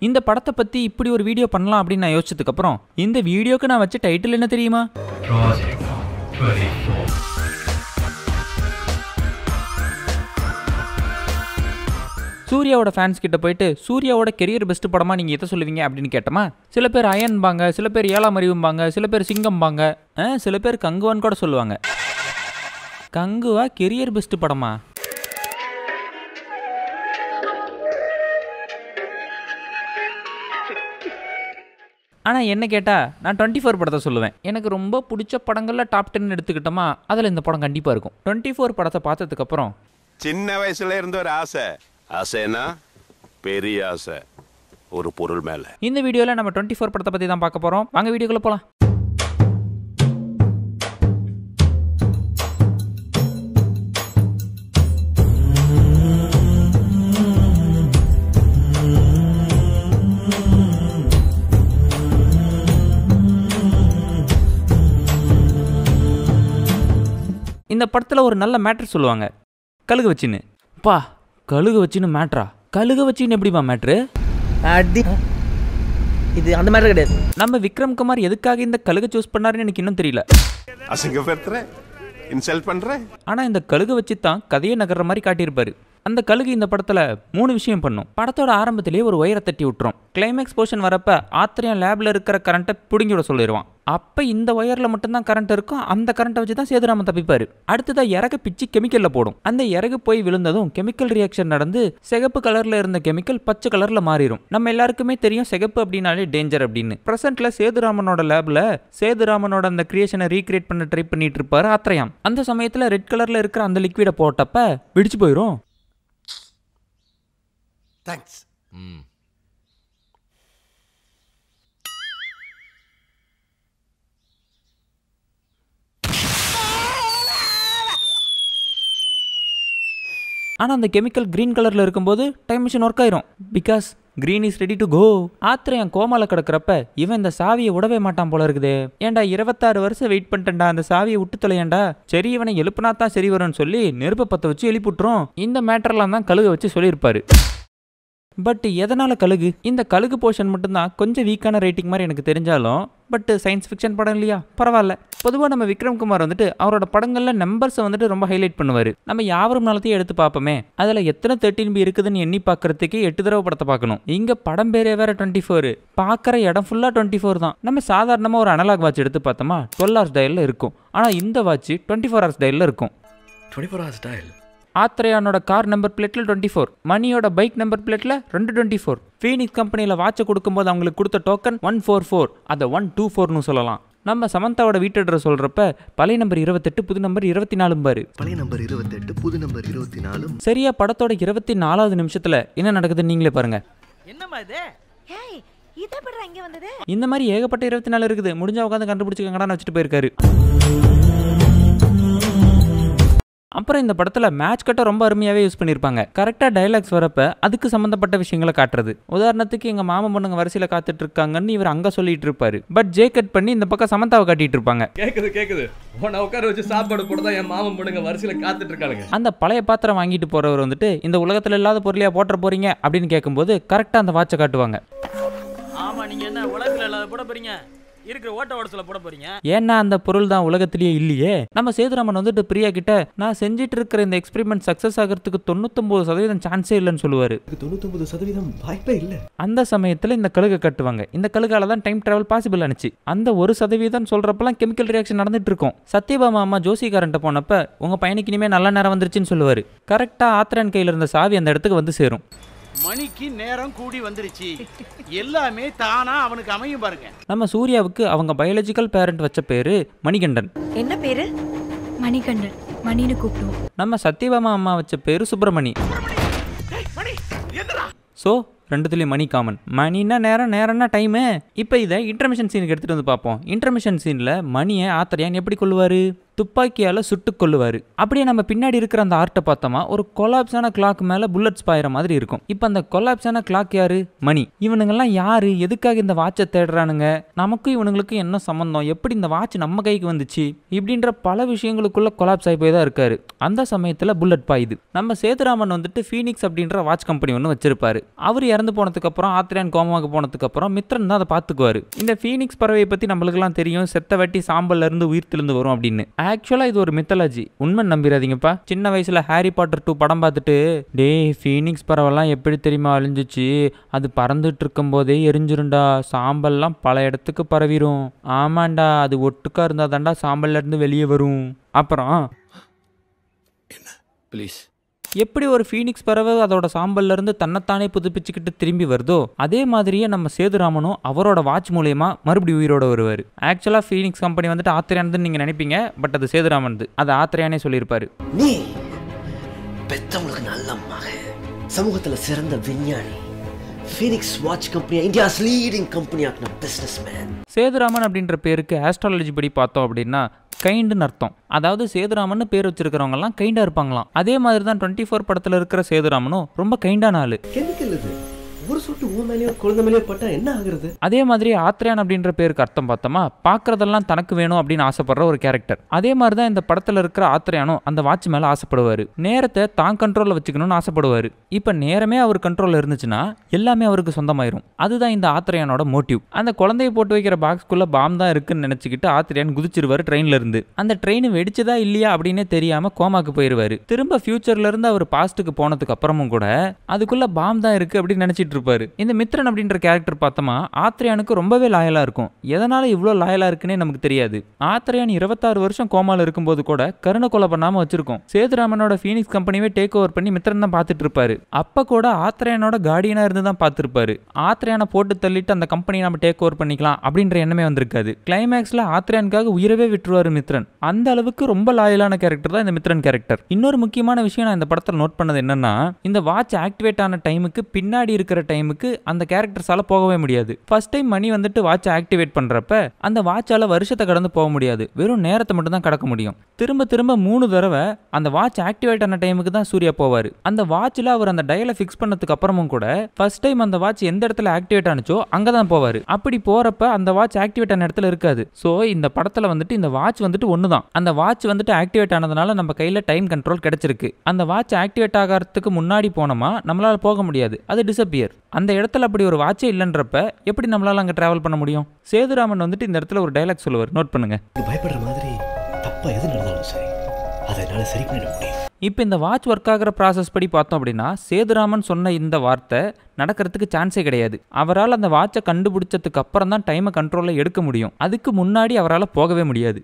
இந்த படத்தை பத்தி இப்படி ஒரு வீடியோ பண்ணலாம் அப்படின்னு நான் யோசிச்சதுக்கு அப்புறம் இந்த வீடியோக்கு நான் வச்ச டைட்டில் என்ன தெரியுமா? சூர்யாவோட ஃபேன்ஸ் கிட்ட போயிட்டு சூர்யாவோட கெரியர் பெஸ்ட் படமா நீங்க எதை சொல்லுவீங்க அப்படின்னு கேட்டோமா, சில பேர் அயன்பாங்க, சில பேர் ஏழாம் அறிவும்பாங்க, சில பேர் சிங்கம்பாங்க, சில பேர் கங்குவான்னு கூட சொல்லுவாங்க. கங்குவா கெரியர் பெஸ்ட் படமா? ஆனால் என்ன கேட்டால் நான் 24 படத்தை சொல்லுவேன். எனக்கு ரொம்ப பிடிச்ச படங்களில் டாப் 10 எடுத்துக்கிட்டோமா, அதில் இந்த படம் கண்டிப்பாக இருக்கும். 24 படத்தை பார்த்ததுக்கப்புறம் சின்ன வயசுல இருந்த ஒரு ஆசைனா பெரிய ஆசை ஒரு பொருள் மேல. இந்த வீடியோவில் நம்ம 24 படத்தை பற்றி தான் பார்க்க போகிறோம். வாங்க வீடியோக்குள்ளே போகலாம். இந்த படத்தில் ஒரு நல்ல மேட்ரு சொல்லுவாங்க, கழுகு வச்சின்னு. பா, கழுகு வச்சின்னு மேட்ரா? கழுகு வச்சின்னு எப்படிப்பா மேட்ரு? இது அந்த மேட்ரு கிடையாது. நம்ம விக்ரம் குமார் எதுக்காக இந்த கழுகை சூஸ் பண்ணாருன்னு எனக்கு இன்னும் தெரியல. ஆனால் இந்த கழுகு வச்சு தான் கதையை நகர்ற மாதிரி காட்டியிருப்பாரு. அந்த கழுகு இந்த படத்தில் 3 விஷயம் பண்ணும். படத்தோட ஆரம்பத்திலேயே ஒரு ஒயரை தட்டி விட்டுரும். கிளைமேக்ஸ் போர்ஷன் வரப்ப ஆத்திரியம் லேபில் இருக்கிற கரண்ட்டை பிடுங்கி விட சொல்லிடுவான். அப்போ இந்த ஒயரில் மட்டும்தான் கரண்ட் இருக்கும். அந்த கரண்ட்டை வச்சு தான் சேதுராமன் தப்பிப்பார். அடுத்ததாக இறகு பிச்சு கெமிக்கலில் போடும். அந்த இறகு போய் விழுந்ததும் கெமிக்கல் ரியாக்ஷன் நடந்து சிகப்பு கலரில் இருந்த கெமிக்கல் பச்சை கலரில் மாறிடும். நம்ம எல்லாருக்குமே தெரியும் சிகப்பு அப்படின்னாலே டேஞ்சர் அப்படின்னு. ப்ரெசென்ட்ல சேதுராமனோட லேபில் சேதுராமனோட அந்த கிரியேஷனை ரீக்ரியேட் பண்ண ட்ரை பண்ணிட்டு இருப்பாரு ஆத்திரியம். அந்த சமயத்தில் ரெட் கலரில் இருக்கிற அந்த லிக்விடை போட்டப்ப வெடிச்சு போயிடும். தேங்க்ஸ். ஆனால் அந்த கெமிக்கல் கிரீன் கலரில் இருக்கும்போது டைம் மிஷின் ஒர்க் ஆயிரும். Because green is ready to go. ஆத்திரையன் கோமால கிடக்கிறப்ப இவன் இந்த சாவியை விடவே மாட்டான் போல இருக்குதே. ஏன்டா 26 வருஷம் வெயிட் பண்ணிட்டேன்டா, அந்த சாவியை விட்டு தொலையேண்டா. சரி, இவனை எழுப்புனா தான் சரி வரும்னு சொல்லி நெருப்பை பற்ற வச்சு எழுப்பிட்டுரும். இந்த மேட்டர்லாம் தான் கழுகை வச்சு சொல்லியிருப்பாரு. பட் எதனால் கழுகு? இந்த கழுகு போர்ஷன் மட்டும்தான் கொஞ்சம் வீக்கான ரேட்டிங் மாதிரி எனக்கு தெரிஞ்சாலும், பட் சயின்ஸ் ஃபிக்ஷன் படம் இல்லையா, பரவாயில்ல. பொதுவாக நம்ம விக்ரம் குமார் வந்துட்டு அவரோட படங்களில் நம்பர்ஸை வந்துட்டு ரொம்ப ஹைலைட் பண்ணுவார். நம்ம யாவரும் நாளத்தையும் எடுத்து பார்ப்போமே, அதில் எத்தனை 13B இருக்குதுன்னு எண்ணி பார்க்கறதுக்கே 8 தடவை படத்தை பார்க்கணும். இங்கே படம் பேரே வேற 24, பார்க்குற இடம் ஃபுல்லாக 24 தான். நம்ம சாதாரணமாக ஒரு அனலாக் வாட்ச் எடுத்து பார்த்தோமா 12 hours டயலில் இருக்கும். ஆனால் இந்த வாட்ச் 24 hours டயலில் இருக்கும். 24 hours டயல். ஆத்ரேயானோட கார் நம்பர் பிளேட்டில் 24, மணியோட பைக் நம்பர் பிளேட்டில் 224. ஃபீனிக்ஸ் கம்பெனியில் வாட்சை கொடுக்கும்போது அவங்களுக்கு கொடுத்த டோக்கன் 144, அதை 124னு சொல்லலாம். நம்ம சமந்தாவோட வீட்டு அட்ரஸ் சொல்கிறப்ப பழைய நம்பர் 28, புது நம்பர் 24 பாரு. பழைய நம்பர் 28, புது நம்பர் 24. சரியா படத்தோட 24வது நிமிஷத்தில் என்ன நடக்குதுன்னு நீங்களே பாருங்க. என்னம்மா இது? ஏய், இத பண்ற இங்க வந்தது? இந்த மாதிரி ஏகப்பட்ட 24 இருக்குது. முடிஞ்சா உட்காந்து கண்டுபிடிச்சிக்கங்கடான்னு வச்சுட்டு போயிருக்காரு. அப்புறம் இந்த படத்தில் மேட்ச் கட்டை ரொம்ப அருமையாகவே யூஸ் பண்ணியிருப்பாங்க. கரெக்டாக டைலாக்ஸ் வரப்ப அதுக்கு சம்மந்தப்பட்ட விஷயங்களை காட்டுறது. உதாரணத்துக்கு எங்கள் மாமன் பொண்ணுங்க வரிசையில் காத்துட்டு இருக்காங்கன்னு இவர் அங்கே சொல்லிட்டு இருப்பாரு. பட் ஜே கட் பண்ணி இந்த பக்கம் சமந்தாவை காட்டிட்டு இருப்பாங்க. கேக்குது உன்னை உட்கார வச்சு சாப்பாடு போட்டு என் மாமன் பொண்ணுங்க வரிசையில் காத்துட்டு இருக்காங்க. அந்த பழைய பாத்திரம் வாங்கிட்டு போறவர் வந்துட்டு இந்த உலகத்தில் இல்லாத பொருளையா போட்டுற போறீங்க அப்படின்னு கேட்கும்போது கரெக்டாக அந்த வாட்சை காட்டுவாங்க. ஆமா, நீங்க என்ன உலகத்துல இல்லாத போட போறீங்க, இருக்கிற ஓட்ட ஓடத்துல போட போறீங்க. ஏன்னா அந்த பொருள் தான் உலகத்திலேயே இல்லையே. நம்ம சேதுராமன் வந்துட்டு பிரியா கிட்ட நான் செஞ்சிட்டு இருக்கிற இந்த எக்ஸ்பெரிமெண்ட் சக்சஸ் ஆகிறதுக்கு 99% சான்ஸே இல்லைன்னு சொல்லுவாரு. 99% வாய்ப்பே இல்லை. அந்த சமயத்தில் இந்த கழுகை கட்டுவாங்க. இந்த கழுகால தான் டைம் டிராவல் பாசிபிள் ஆனிச்சு. அந்த 1% சொல்றப்பெல்லாம் கெமிக்கல் ரியாக்ஷன் நடந்துட்டு இருக்கும். சத்யபாமா அம்மா ஜோசிகாரன்ட்ட போனப்ப உங்க பையனுக்கு இனிமே நல்ல நேரம் வந்துருச்சுன்னு சொல்லுவாரு. கரெக்டா ஆத்திரன் கையில இருந்த சாவி அந்த இடத்துக்கு வந்து சேரும். மணிக்கு நேரம் கூடி வந்துருச்சு, எல்லாமே தானா அவனுக்கு அமையும் பாருங்க. நம்ம சூர்யாவுக்கு அவங்க பயாலஜிக்கல் பேரண்ட் வச்ச பேரு மணிகண்டன். என்ன பேரு? மணிகண்டன். மணின்னு கூப்பிடுவோம். நம்ம சத்யபாமா அம்மா வச்ச பேரு சுப்பிரமணி. ஸோ ரெண்டுத்துலேயும் மணி காமன். மணின்னா நேரம், நேரம்னா டைமு. இப்போ இதை இன்டர்மிஷன் சீனுக்கு எடுத்துகிட்டு வந்து பார்ப்போம். இன்டர்மிஷன் சீனில் மணியை ஆத்திரையான் எப்படி கொள்ளுவார்? துப்பாக்கியால சுட்டு கொள்ளுவாரு. அப்படியே நம்ம பின்னாடி இருக்கிற அந்த ஆர்ட்டை பார்த்தோமா ஒரு கொலாப்ஸான கிளாக் மேல புல்லட்ஸ் பாயிற மாதிரி இருக்கும். இப்போ அந்த கொலாப்ஸான கிளாக் யாரு? மணி. இவனுங்கெல்லாம் யாரு, எதுக்காக இந்த வாட்சை தேடுறானுங்க, நமக்கும் இவனுங்களுக்கும் என்ன சம்பந்தம், எப்படி இந்த வாட்ச் நம்ம கைக்கு வந்துச்சு, இப்படின்ற பல விஷயங்களுக்குள்ள கொலாப்ஸ் ஆகி போய் தான் இருக்காரு. அந்த சமயத்துல புல்லட் பாயுது. நம்ம சேதுராமன் வந்துட்டு ஃபீனிக்ஸ் அப்படின்ற வாட்ச் கம்பெனி ஒன்று வச்சிருப்பாரு. அவர் இறந்து போனதுக்கு அப்புறம் ஆத்ரேயன் கோமாவுக்கு போனதுக்கு அப்புறம் மித்ரன் தான் அதை பார்த்துக்குவாரு. இந்த ஃபீனிக்ஸ் பறவையை பத்தி நம்மளுக்குலாம் தெரியும், செத்த வெட்டி சாம்பல்ல இருந்து உயிர் தெளிந்து வரும் அப்படின்னு. ஆக்சுவலா இது ஒரு மித்தாலஜி, உண்மை நம்பிடாதீங்கப்பா. சின்ன வயசுல ஹாரி பாட்டர் 2 படம் பார்த்துட்டு டே ஃபீனிக்ஸ் பறவைலாம் எப்படி தெரியுமா அழிஞ்சிச்சு, அது பறந்துட்டு இருக்கும் போதே எரிஞ்சிருண்டா, சாம்பல்லாம் பல இடத்துக்கு பரவிடும். ஆமாண்டா, அது ஒட்டுக்கா இருந்தா தாண்டா சாம்பல்ல இருந்து வெளியே வரும். அப்புறம் ப்ளீஸ் எப்படி ஒரு ஃபீனிக்ஸ் பறவை அதோட சாம்பல்ல இருந்து தன்னைத்தானே புதுப்பிச்சுக்கிட்டு திரும்பி வருதோ அதே மாதிரியே நம்ம சேதுராமனும் அவரோட வாட்ச் மூலயமா மறுபடியும் உயிரோட வருவார். ஆக்சுவலா ஃபீனிக்ஸ் கம்பெனி வந்துட்டு ஆத்ரேயானது நீங்க நினைப்பீங்க, பட் அது சேதுராமன், அது ஆத்ரேயானே சொல்லியிருப்பாரு. நீ பெத்தவங்களுக்கு நல்ல மகன், சமூகத்துல சிறந்த விஞ்ஞானி, Phoenix watch company India's leading company ஆக்கின பிசினஸ் மேன். சேதுராமன் அப்படின்ற பேருக்கு ஆஸ்ட்ராலஜி படி பார்த்தோம் அப்படின்னா கைண்டுன்னு அர்த்தம். அதாவது சேதுராமன் பேர் வச்சிருக்கிறவங்கலாம் கைண்டா இருப்பாங்களாம். அதே மாதிரி தான் 24 படத்துல இருக்கிற சேதுராமனும் ரொம்ப கைண்டான ஆளு. கெமிக்கல் இது, ஒரு சொட்டு ஊ மேலேயோ குழந்தை மேலேயோ பட்டா என்ன ஆகுறது? அதே மாதிரி ஆத்ரேயான் அப்படின்ற பேருக்கு அர்த்தம் பார்த்தோமா பார்க்கறதெல்லாம் தனக்கு வேணும் அப்படின்னு ஆசைப்படுற ஒரு கேரக்டர். அதே மாதிரி தான் இந்த படத்துல இருக்கிற ஆத்ரேயானும் அந்த வாட்ச் மேல ஆசைப்படுவாரு. நேரத்தை தான் கண்ட்ரோல்ல வச்சுக்கணும்னு ஆசைப்படுவாரு. இப்ப நேரமே அவர் கண்ட்ரோல்ல இருந்துச்சுன்னா எல்லாமே அவருக்கு சொந்தமாயிரும். அதுதான் இந்த ஆத்ரேயானோட மோட்டிவ். அந்த குழந்தைய போட்டு வைக்கிற பாக்ஸ்குள்ள பாம் தான் இருக்குன்னு நினைச்சுக்கிட்டு ஆத்ரேயான் குதிச்சிருவாரு ட்ரெயின்ல இருந்து. அந்த ட்ரெயின் வெடிச்சதா இல்லையா அப்படின்னே தெரியாம கோமாக்கு போயிருவாரு. திரும்ப ஃபியூச்சர்ல இருந்து அவர் பாஸ்ட்டுக்கு போனதுக்கு அப்புறமும் கூட அதுக்குள்ள பாம் தான் இருக்கு அப்படின்னு நினைச்சிட்டு இருப்பாரு. இந்த மித்ரன் அப்படின்ற கேரக்டர் பார்த்தோமா ஆத்ரேயானுக்கு ரொம்பவே லாயலா இருக்கும். எதனால இவ்வளோ லாயலா இருக்குன்னே நமக்கு தெரியாது. ஆத்ரேயான் 26 வருஷம் கோமால இருக்கும்போது கூட கருணை கொலை பண்ணாம வச்சிருக்கோம். சேதுராமனோட ஃபீனிக்ஸ் கம்பெனியே டேக் ஓவர் பண்ணி மித்ரன் தான் பார்த்துட்டு இருப்பாரு. அப்ப கூட ஆத்ரேயானோட கார்டியனா இருந்து தான் பார்த்திருப்பாரு. ஆத்ரேயானை போட்டு தள்ளிட்டு அந்த கம்பெனியை நம்ம டேக் ஓவர் பண்ணிக்கலாம் அப்படின்ற எண்ணமே வந்திருக்காது. கிளைமேக்ஸ்ல ஆத்ரேயானுக்காக உயிரவே விட்டுருவாரு மித்ரன். அந்த அளவுக்கு ரொம்ப லாயலான கேரக்டர் தான் இந்த மித்ரன் கேரக்டர். இன்னொரு முக்கியமான விஷயம் நான் இந்த படத்தில் நோட் பண்ணது என்னன்னா, இந்த வாட்ச் ஆக்டிவேட் ஆன டைமுக்கு பின்னாடி இருக்கிற டைமுக்கு அந்த கேரக்டர்ஸால போகவே முடியாது. ஃபர்ஸ்ட் டைம் மணி வந்துட்டு வாட்ச் ஆக்டிவேட் பண்றப்ப அந்த வாட்சால வருஷத்தை கடந்து போக முடியாது, வெறும் நேரத்தை மட்டும் தான் கடக்க முடியும். திரும்ப திரும்ப 3 தடவை அந்த வாட்ச் ஆக்டிவேட் ஆன டைமுக்கு தான் சூர்யா போவாரு. அந்த வாட்ச்ல அவர் அந்த டயலை ஃபிக்ஸ் பண்ணதுக்கு அப்புறமும் கூட ஃபர்ஸ்ட் டைம் அந்த வாட்ச் எந்த இடத்துல ஆக்டிவேட் ஆனிச்சோ அங்கதான் போவாரு. அப்படி போறப்ப அந்த வாட்ச் ஆக்டிவேட் ஆன இடத்துல இருக்காது. சோ இந்த படத்துல வந்துட்டு இந்த வாட்ச் வந்துட்டு ஒண்ணுதான். அந்த வாட்ச் வந்துட்டு ஆக்டிவேட் ஆனதுனால நம்ம கையில டைம் கண்ட்ரோல் கிடைச்சிருக்கு. அந்த வாட்ச் ஆக்டிவேட் ஆகிறதுக்கு முன்னாடி போனோமா நம்மளால போக முடியாது, அது டிசப்பியர். அந்த இடத்துல அப்படி ஒரு வாட்சே இல்லைன்றப்ப எப்படி நம்மளால அங்க டிராவல் பண்ண முடியும்? சேதுராமன் வந்துட்டு இந்த இடத்துல ஒரு டைலாக் சொல்லுவார், நோட் பண்ணுங்க. பயப்படுற மாதிரி தப்பா எது நடந்தாலும் சரி அதை என்னால சரி பண்ணிட முடியும். இப்போ இந்த வாட்ச் ஒர்க் ஆகிற ப்ராசஸ் படி பார்த்தோம் அப்படின்னா சேதுராமன் சொன்ன இந்த வார்த்தை நடக்கிறதுக்கு சான்ஸே கிடையாது. அவரால் அந்த வாட்சை கண்டுபிடிச்சதுக்கு அப்புறம் தான் டைமை கண்ட்ரோலில் எடுக்க முடியும். அதுக்கு முன்னாடி அவரால் போகவே முடியாது.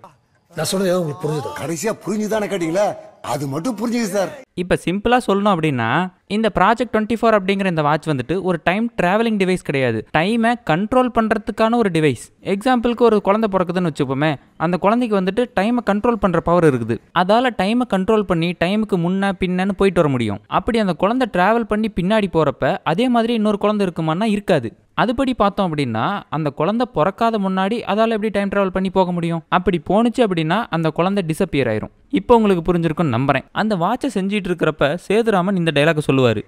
நான் சொன்னது உங்களுக்கு புரிஞ்சுது? கடைசியா புரிஞ்சுதானே கேட்டீங்களா? அது மட்டும் புரிஞ்சுது சார். இப்போ சிம்பிளாக சொல்லணும் அப்படின்னா இந்த ப்ராஜெக்ட் 24 அப்படிங்கிற இந்த வாட்ச் வந்துட்டு ஒரு டைம் டிராவலிங் டிவைஸ் கிடையாது, டைமை கண்ட்ரோல் பண்ணுறதுக்கான ஒரு டிவைஸ். எக்ஸாம்பிளுக்கு ஒரு குழந்தை பிறக்குதுன்னு வச்சுப்போமே, அந்த குழந்தைக்கு வந்துட்டு டைமை கண்ட்ரோல் பண்ணுற பவர் இருக்குது. அதால் டைமை கண்ட்ரோல் பண்ணி டைமுக்கு முன்ன பின்னன்னு போயிட்டு வர முடியும். அப்படி அந்த குழந்தை டிராவல் பண்ணி பின்னாடி போகிறப்ப அதே மாதிரி இன்னொரு குழந்தை இருக்குமான்னா இருக்காது. அதுபடி பார்த்தோம் அப்படின்னா அந்த குழந்தை பிறக்காத முன்னாடி அதால் எப்படி டைம் டிராவல் பண்ணி போக முடியும்? அப்படி போணுச்சு அப்படின்னா அந்த குழந்தை டிசப்பியர் ஆயிரும். இப்போ உங்களுக்கு புரிஞ்சிருக்கும்னு நம்புறேன். அந்த வாட்சை செஞ்சிட்டு இருக்கிறப்ப சேதுராமன் இந்த டைலாக் சொல்லுவாரு.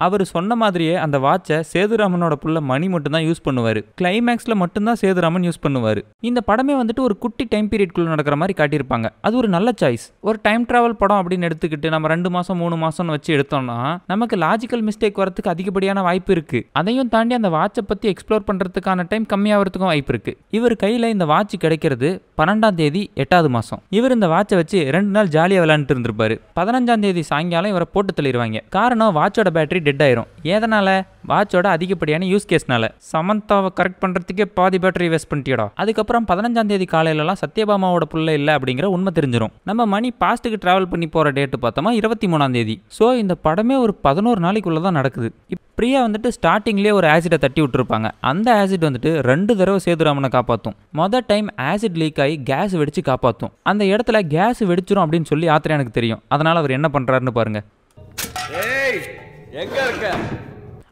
அவர் சொன்ன மாதிரியே அந்த வாட்சை சேதுராமனோட புள்ள மணி மட்டும் தான் யூஸ் பண்ணுவார். கிளைமேக்ஸ்ல மட்டும்தான் சேதுராமன் யூஸ் பண்ணுவார். இந்த படமே வந்துட்டு ஒரு குட்டி டைம் பீரியட்குள்ள நடக்கிற மாதிரி காட்டியிருப்பாங்க. அது ஒரு நல்ல சாய்ஸ். ஒரு டைம் டிராவல் படம் அப்படின்னு எடுத்துக்கிட்டு நம்ம 2 மாசம் 3 மாசம்னு வச்சு எடுத்தோம்னா நமக்கு லாஜிக்கல் மிஸ்டேக் வரதுக்கு அதிகப்படியான வாய்ப்பு இருக்கு. அதையும் தாண்டி அந்த வாட்சை பத்தி எக்ஸ்ப்ளோர் பண்றதுக்கான டைம் கம்மியாகிறதுக்கும் வாய்ப்பு இருக்கு. இவர் கையில இந்த வாட்ச் கிடைக்கிறது 12ஆம் தேதி 8வது மாசம். இவர் இந்த வாட்சை வச்சு 2 நாள் ஜாலியா விளையாண்டுட்டு இருந்திருப்பாரு. 15ஆம் தேதி சாயங்காலம் இவரை போட்டு தள்ளிடுவாங்க. காரணம் வாட்சோட பேட்டரி டெட் ஆயிரும். ஏதனால? வாட்சோட அதிகப்படியான யூஸ் கேஸ்னால. சமந்தாவை கரெக்ட் பண்றதுக்கே பாதி பேட்டரி வேஸ்ட் பண்ணிட்டியடா. அதுக்கப்புறம் 15ஆம் தேதி காலையிலலாம் சத்யபாமாவோட புள்ள இல்லை அப்படிங்கிற உண்மை தெரிஞ்சிடும். நம்ம மணி பாஸ்ட்டுக்கு டிராவல் பண்ணி போற டேட்டு பார்த்தோமா 23ஆம் தேதி. ஸோ இந்த படமே ஒரு 11 நாளைக்குள்ள தான் நடக்குது. பிரியா வந்துட்டு ஸ்டார்டிங்லேயே ஒரு ஆசிடை தட்டி விட்டுருப்பாங்க. அந்த ஆசிட் வந்துட்டு 2 தடவை சேதுராமனை காப்பாற்றும். மொதல் டைம் ஆசிட் லீக் ஆகி கேஸ் வெடிச்சு காப்பாற்றும். அந்த இடத்துல கேஸ் வெடிச்சிரும் அப்படின்னு சொல்லி ஆத்ரேயானுக்கு தெரியும். அதனால அவர் என்ன பண்றாருன்னு பாருங்க. எங்க இருக்க?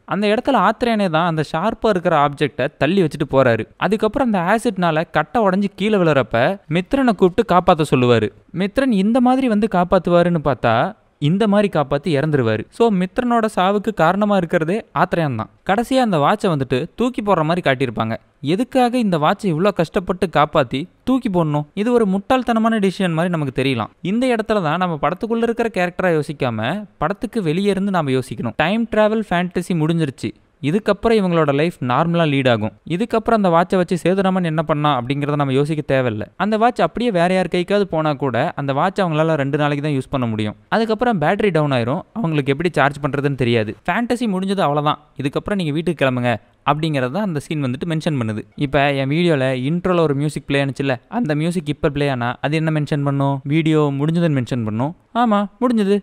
அந்த இடத்துல ஆத்ரேயனே தான் அந்த ஷார்ப்பா இருக்கிற ஆப்ஜெக்டை தள்ளி வச்சுட்டு போறாரு. அதுக்கப்புறம் அந்த ஆசிட்னால கட்டை உடஞ்சி கீழே விழுறப்ப மித்ரனை கூப்பிட்டு காப்பாற்ற சொல்லுவாரு. மித்ரன் இந்த மாதிரி வந்து காப்பாத்துவாருன்னு பார்த்தா இந்த மாதிரி காப்பாற்றி இறந்துருவாரு. ஸோ மித்ரனோட சாவுக்கு காரணமாக இருக்கிறதே ஆத்ரேயன் தான். கடைசியாக அந்த வாட்சை வந்துட்டு தூக்கி போடுற மாதிரி காட்டியிருப்பாங்க. எதுக்காக இந்த வாட்சை இவ்வளோ கஷ்டப்பட்டு காப்பாற்றி தூக்கி போடணும்? இது ஒரு முட்டாள்தனமான டிசிஷன் மாதிரி நமக்கு தெரியலாம். இந்த இடத்துல தான் நம்ம படத்துக்குள்ளே இருக்கிற கேரக்டராக யோசிக்காம படத்துக்கு வெளியே இருந்து நம்ம யோசிக்கணும். டைம் டிராவல் ஃபேண்டசி முடிஞ்சிருச்சு, இதுக்கப்புறம் இவங்களோட லைஃப் நார்மலாக லீட் ஆகும். இதுக்கப்புறம் அந்த வாட்சை வச்சு சேதுராமன் என்ன பண்ணா அப்படிங்கிறத நம்ம யோசிக்க தேவையில்லை. அந்த வாட்ச் அப்படியே வேற யார் கைக்காவது போனால் கூட அந்த வாட்ச் அவங்களால 2 நாளைக்கு தான் யூஸ் பண்ண முடியும். அதுக்கப்புறம் பேட்டரி டவுன் ஆயிரும், அவங்களுக்கு எப்படி சார்ஜ் பண்ணுறதுன்னு தெரியாது. ஃபேண்டசி முடிஞ்சது, அவ்வளோதான். இதுக்கப்புறம் நீங்கள் வீட்டுக்கு கிளம்புங்க அப்படிங்கிறத அந்த சீன் வந்துட்டு மென்ஷன் பண்ணுது. இப்போ என் வீடியோவில் இன்ட்ரோவில் ஒரு மியூசிக் பிளே ஆனிச்சுல, அந்த மியூசிக் இப்போ பிளே ஆனால் அது என்ன மென்ஷன் பண்ணும்? வீடியோ முடிஞ்சதுன்னு மென்ஷன் பண்ணும். ஆமாம், முடிஞ்சது.